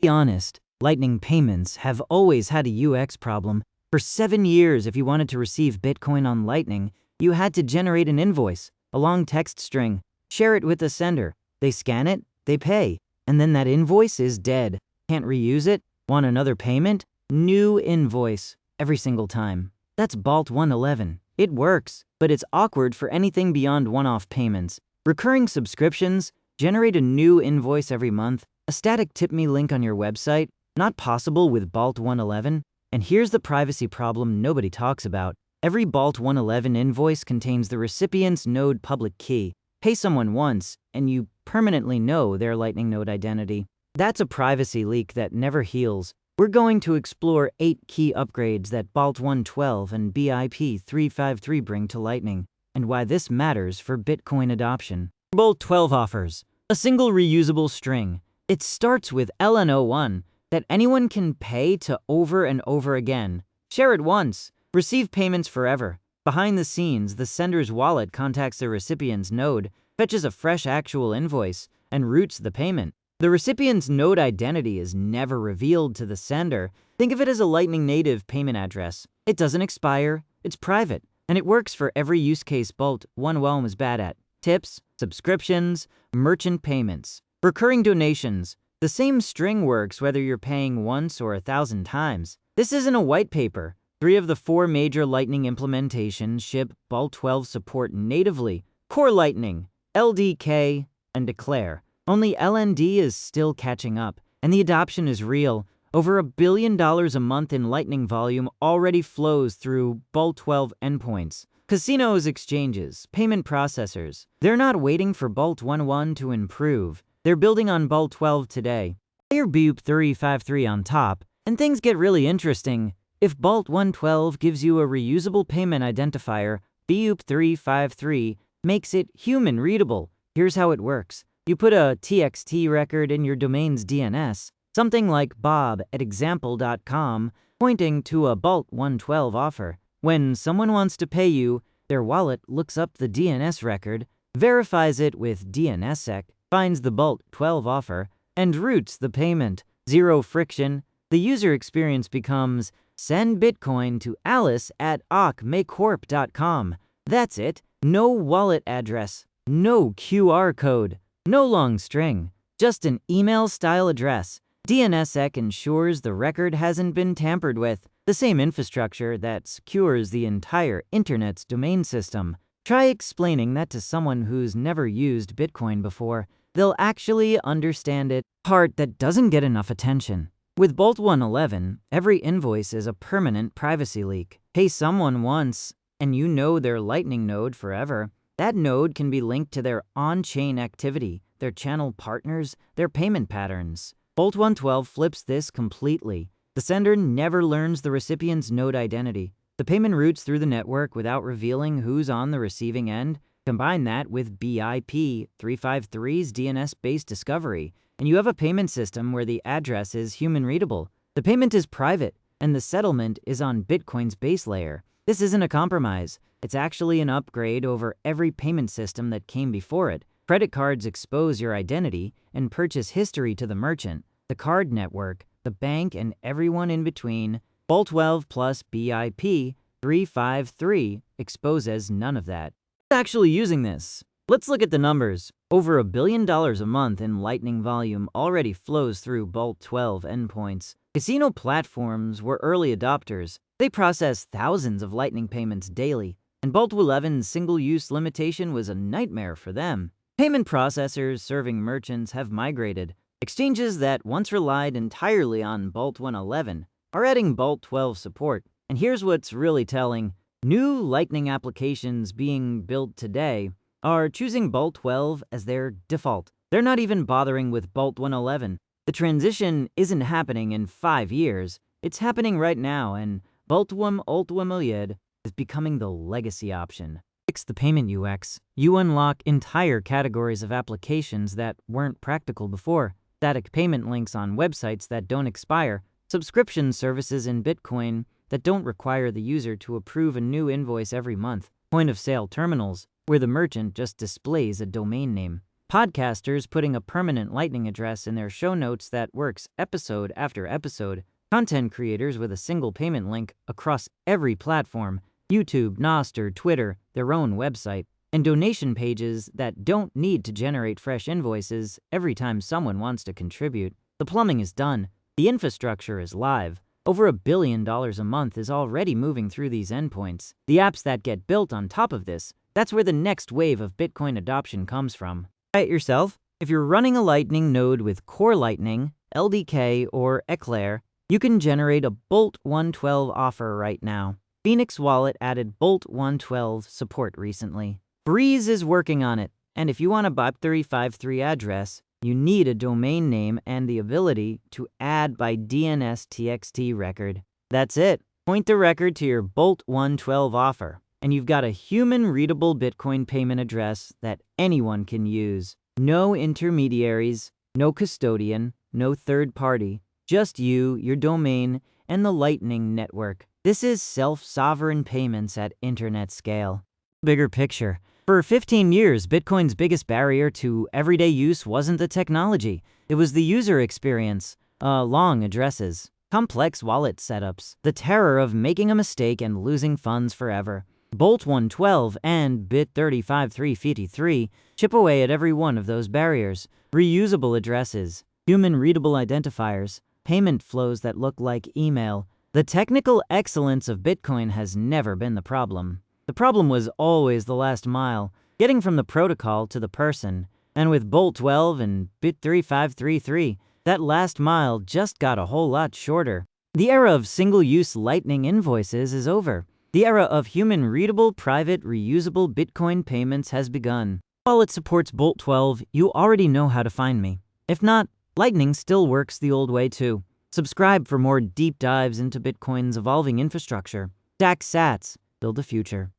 Be honest, Lightning payments have always had a UX problem. For 7 years, if you wanted to receive Bitcoin on Lightning, you had to generate an invoice, a long text string, share it with the sender. They scan it, they pay, and then that invoice is dead. Can't reuse it? Want another payment? New invoice every single time. That's Bolt 111. It works, but it's awkward for anything beyond one-off payments. Recurring subscriptions, generate a new invoice every month, a static tip me link on your website, not possible with Bolt 111. And here's the privacy problem nobody talks about. Every Bolt 111 invoice contains the recipient's node public key. Pay someone once, and you permanently know their Lightning node identity. That's a privacy leak that never heals. We're going to explore 8 key upgrades that Bolt 112 and BIP 353 bring to Lightning, and why this matters for Bitcoin adoption. Bolt 12 offers a single reusable string. It starts with LN01 that anyone can pay to over and over again. Share it once, receive payments forever. Behind the scenes, the sender's wallet contacts the recipient's node, fetches a fresh actual invoice, and routes the payment. The recipient's node identity is never revealed to the sender. Think of it as a Lightning native payment address. It doesn't expire, it's private, and it works for every use case Bolt 112 is bad at. Tips, subscriptions, merchant payments, recurring donations. The same string works whether you're paying once or 1,000 times. This isn't a white paper. 3 of the 4 major Lightning implementations ship Bolt 12 support natively. Core Lightning, LDK, and Declare. Only LND is still catching up, and the adoption is real. Over $1 billion a month in Lightning volume already flows through Bolt 12 endpoints. Casinos, exchanges, payment processors, they're not waiting for Bolt 1.1 to improve. They're building on Bolt 12 today. Layer BIP 353 on top, and things get really interesting. If Bolt 112 gives you a reusable payment identifier, BIP 353 makes it human readable. Here's how it works. You put a TXT record in your domain's DNS, something like bob@example.com, pointing to a Bolt 112 offer. When someone wants to pay you, their wallet looks up the DNS record, verifies it with DNSSEC, finds the Bolt 12 offer, and routes the payment. Zero friction. The user experience becomes send Bitcoin to alice@ocmacorp.com. That's it. No wallet address, no QR code, no long string, just an email-style address. DNSSEC ensures the record hasn't been tampered with, the same infrastructure that secures the entire internet's domain system. Try explaining that to someone who's never used Bitcoin before. They'll actually understand it. Part that doesn't get enough attention. With Bolt 111, every invoice is a permanent privacy leak. Pay someone once, and you know their Lightning node forever. That node can be linked to their on-chain activity, their channel partners, their payment patterns. Bolt 112 flips this completely. The sender never learns the recipient's node identity. The payment routes through the network without revealing who's on the receiving end. Combine that with BIP 353's DNS-based discovery, and you have a payment system where the address is human-readable. The payment is private, and the settlement is on Bitcoin's base layer. This isn't a compromise. It's actually an upgrade over every payment system that came before it. Credit cards expose your identity and purchase history to the merchant, the card network, the bank, and everyone in between. Bolt 12 plus BIP 353 exposes none of that. Who's actually using this? Let's look at the numbers. Over $1 billion a month in Lightning volume already flows through Bolt 12 endpoints. Casino platforms were early adopters. They process thousands of Lightning payments daily, and Bolt 11's single-use limitation was a nightmare for them. Payment processors serving merchants have migrated. Exchanges that once relied entirely on Bolt 111 are adding Bolt 12 support. And here's what's really telling. New Lightning applications being built today are choosing Bolt 12 as their default. They're not even bothering with Bolt 111. The transition isn't happening in 5 years. It's happening right now, and Bolt 112 is becoming the legacy option. Fix the payment UX. You unlock entire categories of applications that weren't practical before. Static payment links on websites that don't expire. Subscription services in Bitcoin that don't require the user to approve a new invoice every month. Point-of-sale terminals, where the merchant just displays a domain name. Podcasters putting a permanent Lightning address in their show notes that works episode after episode. Content creators with a single payment link across every platform, YouTube, Nostr, Twitter, their own website, and donation pages that don't need to generate fresh invoices every time someone wants to contribute. The plumbing is done. The infrastructure is live. Over $1 billion a month is already moving through these endpoints. The apps that get built on top of this, that's where the next wave of Bitcoin adoption comes from. Try it yourself. If you're running a Lightning node with Core Lightning, LDK, or Eclair, you can generate a Bolt 112 offer right now. Phoenix Wallet added Bolt 112 support recently. Breeze is working on it, and if you want a BIP353 address, you need a domain name and the ability to add by DNS-TXT record. That's it. Point the record to your Bolt 112 offer, and you've got a human-readable Bitcoin payment address that anyone can use. No intermediaries, no custodian, no third party. Just you, your domain, and the Lightning Network. This is self-sovereign payments at internet scale. Bigger picture. For 15 years, Bitcoin's biggest barrier to everyday use wasn't the technology. It was the user experience. Long addresses, complex wallet setups, the terror of making a mistake and losing funds forever. Bolt 112 and BIP353 chip away at every one of those barriers. Reusable addresses, human-readable identifiers, payment flows that look like email. The technical excellence of Bitcoin has never been the problem. The problem was always the last mile, getting from the protocol to the person. And with Bolt 12 and BIP353, that last mile just got a whole lot shorter. The era of single-use Lightning invoices is over. The era of human-readable, private, reusable Bitcoin payments has begun. While it supports Bolt 12, you already know how to find me. If not, Lightning still works the old way too. Subscribe for more deep dives into Bitcoin's evolving infrastructure. Stack Sats, build a future.